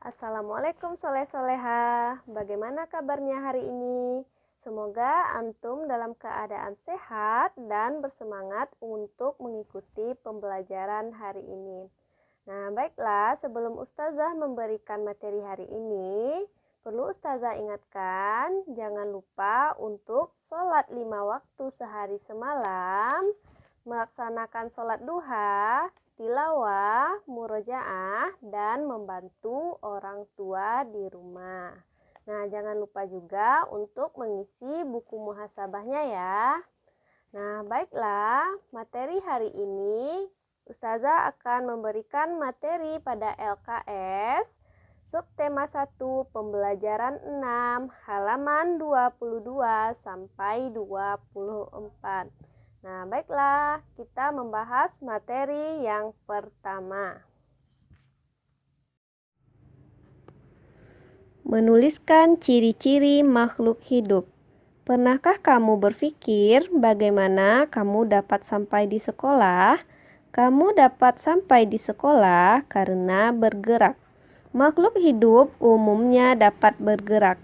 Assalamualaikum soleh-soleha. Bagaimana kabarnya hari ini? Semoga antum dalam keadaan sehat dan bersemangat untuk mengikuti pembelajaran hari ini. Nah, baiklah, sebelum Ustazah memberikan materi hari ini, perlu Ustazah ingatkan, jangan lupa untuk sholat 5 waktu sehari semalam, melaksanakan sholat duha, tilawah, murojaah, dan membantu orang tua di rumah. Nah, jangan lupa juga untuk mengisi buku muhasabahnya ya. Nah, baiklah, materi hari ini Ustazah akan memberikan materi pada LKS subtema 1 pembelajaran 6 halaman 22 sampai 24. Nah, baiklah, kita membahas materi yang pertama. Menuliskan ciri-ciri makhluk hidup. Pernahkah kamu berpikir bagaimana kamu dapat sampai di sekolah? Kamu dapat sampai di sekolah karena bergerak. Makhluk hidup umumnya dapat bergerak.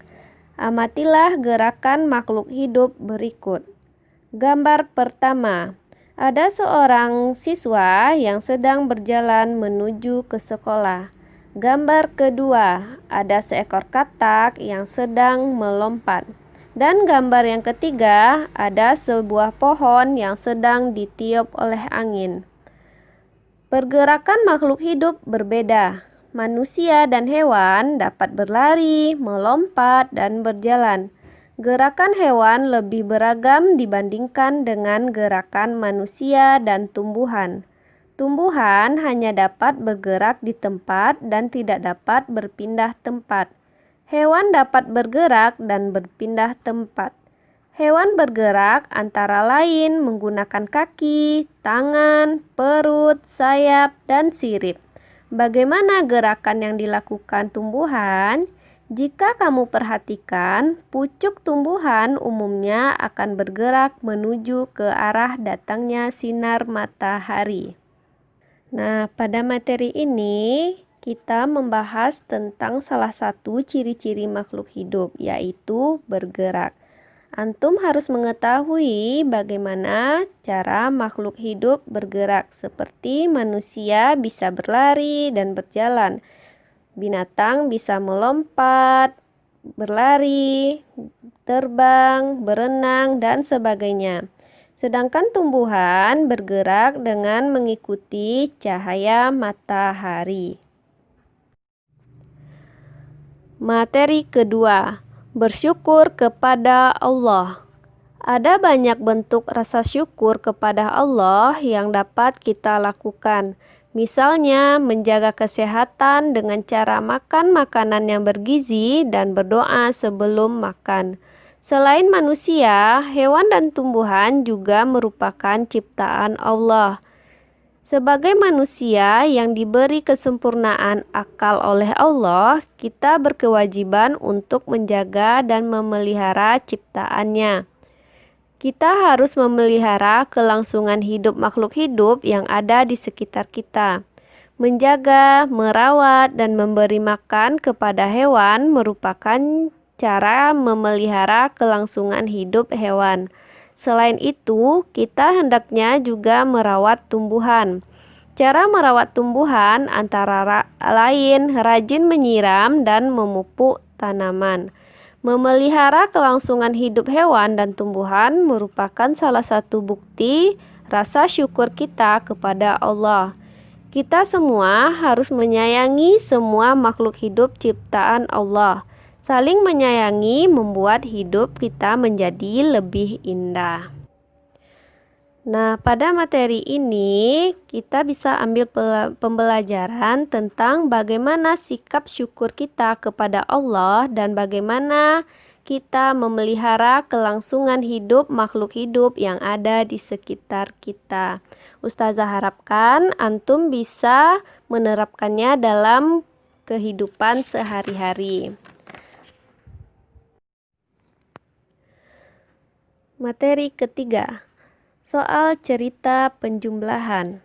Amatilah gerakan makhluk hidup berikut. Gambar pertama, ada seorang siswa yang sedang berjalan menuju ke sekolah. Gambar kedua, ada seekor katak yang sedang melompat. Dan gambar yang ketiga, ada sebuah pohon yang sedang ditiup oleh angin. Pergerakan makhluk hidup berbeda. Manusia dan hewan dapat berlari, melompat, dan berjalan. Gerakan hewan lebih beragam dibandingkan dengan gerakan manusia dan tumbuhan. Tumbuhan hanya dapat bergerak di tempat dan tidak dapat berpindah tempat. Hewan dapat bergerak dan berpindah tempat. Hewan bergerak antara lain menggunakan kaki, tangan, perut, sayap, dan sirip. Bagaimana gerakan yang dilakukan tumbuhan? Jika kamu perhatikan, pucuk tumbuhan umumnya akan bergerak menuju ke arah datangnya sinar matahari. Nah, pada materi ini kita membahas tentang salah satu ciri-ciri makhluk hidup, yaitu bergerak. Antum harus mengetahui bagaimana cara makhluk hidup bergerak, seperti manusia bisa berlari dan berjalan. Binatang bisa melompat, berlari, terbang, berenang, dan sebagainya. Sedangkan tumbuhan bergerak dengan mengikuti cahaya matahari. Materi kedua, bersyukur kepada Allah. Ada banyak bentuk rasa syukur kepada Allah yang dapat kita lakukan. Misalnya, menjaga kesehatan dengan cara makan makanan yang bergizi dan berdoa sebelum makan. Selain manusia, hewan dan tumbuhan juga merupakan ciptaan Allah. Sebagai manusia yang diberi kesempurnaan akal oleh Allah, kita berkewajiban untuk menjaga dan memelihara ciptaannya. Kita harus memelihara kelangsungan hidup makhluk hidup yang ada di sekitar kita. Menjaga, merawat, dan memberi makan kepada hewan merupakan cara memelihara kelangsungan hidup hewan. Selain itu, kita hendaknya juga merawat tumbuhan. Cara merawat tumbuhan antara lain rajin menyiram dan memupuk tanaman. Memelihara kelangsungan hidup hewan dan tumbuhan merupakan salah satu bukti rasa syukur kita kepada Allah. Kita semua harus menyayangi semua makhluk hidup ciptaan Allah. Saling menyayangi membuat hidup kita menjadi lebih indah. Nah, pada materi ini kita bisa ambil pembelajaran tentang bagaimana sikap syukur kita kepada Allah dan bagaimana kita memelihara kelangsungan hidup makhluk hidup yang ada di sekitar kita. Ustazah harapkan antum bisa menerapkannya dalam kehidupan sehari-hari. Materi ketiga, soal cerita penjumlahan.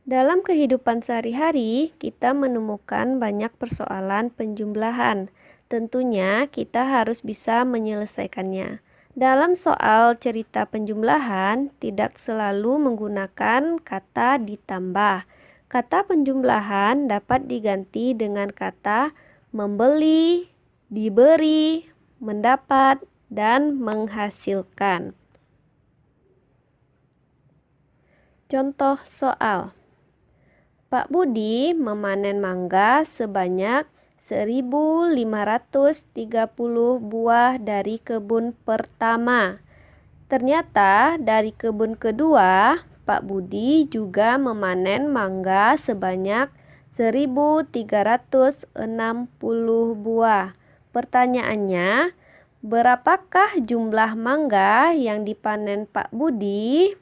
Dalam kehidupan sehari-hari, kita menemukan banyak persoalan penjumlahan. Tentunya kita harus bisa menyelesaikannya. Dalam soal cerita penjumlahan, tidak selalu menggunakan kata ditambah. Kata penjumlahan dapat diganti dengan kata membeli, diberi, mendapat, dan menghasilkan. Contoh soal. Pak Budi memanen mangga sebanyak 1.530 buah dari kebun pertama. Ternyata dari kebun kedua, Pak Budi juga memanen mangga sebanyak 1.360 buah. Pertanyaannya, berapakah jumlah mangga yang dipanen Pak Budi?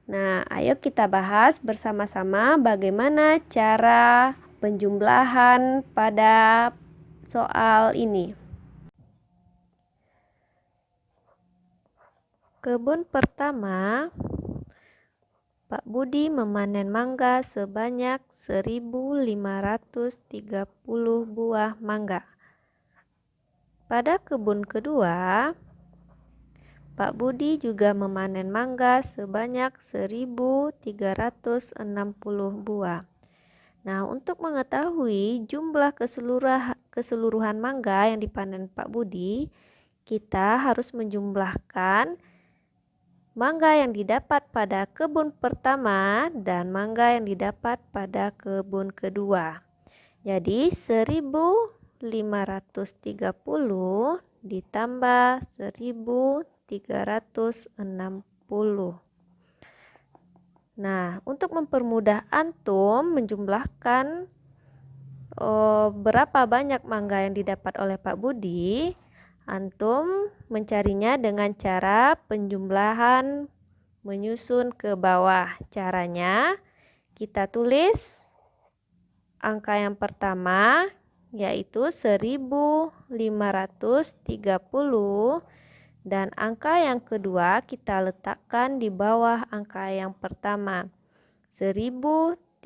Nah, ayo kita bahas bersama-sama bagaimana cara penjumlahan pada soal ini. Kebun pertama, Pak Budi memanen mangga sebanyak 1.530 buah mangga. Pada kebun kedua, Pak Budi juga memanen mangga sebanyak 1.360 buah. Nah, untuk mengetahui jumlah keseluruhan mangga yang dipanen Pak Budi, kita harus menjumlahkan mangga yang didapat pada kebun pertama dan mangga yang didapat pada kebun kedua. Jadi 1.530 ditambah 1.360. Nah, untuk mempermudah antum menjumlahkan berapa banyak mangga yang didapat oleh Pak Budi, antum mencarinya dengan cara penjumlahan menyusun ke bawah. Caranya, kita tulis angka yang pertama yaitu 1.530 dan angka yang kedua kita letakkan di bawah angka yang pertama 1.360.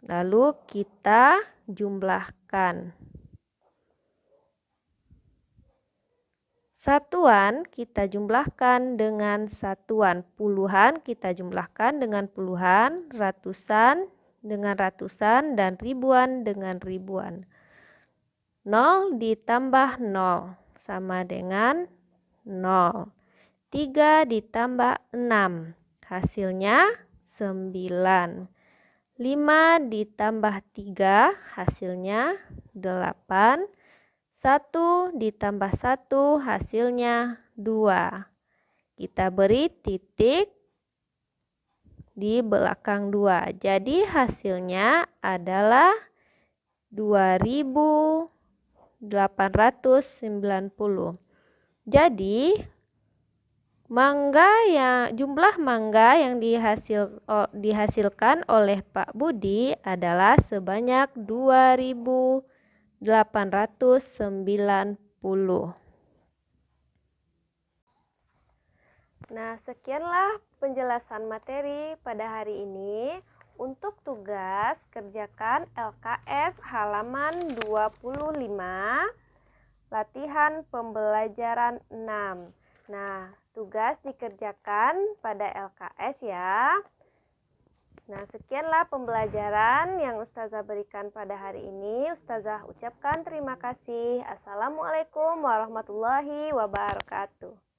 Lalu kita jumlahkan. Satuan kita jumlahkan dengan satuan, puluhan kita jumlahkan dengan puluhan, ratusan dengan ratusan, dan ribuan dengan ribuan. 0 ditambah 0 sama dengan 0. 3 ditambah 6 hasilnya 9. 5 ditambah 3 hasilnya 8. 1 ditambah 1 hasilnya 2. Kita beri titik di belakang 2. Jadi hasilnya adalah 2.890. Jadi jumlah mangga yang dihasilkan oleh Pak Budi adalah sebanyak 2.890. Nah, sekianlah penjelasan materi pada hari ini. Untuk tugas, kerjakan LKS halaman 25, latihan pembelajaran 6. Nah, tugas dikerjakan pada LKS ya. Nah, sekianlah pembelajaran yang Ustazah berikan pada hari ini. Ustazah ucapkan terima kasih. Assalamualaikum warahmatullahi wabarakatuh.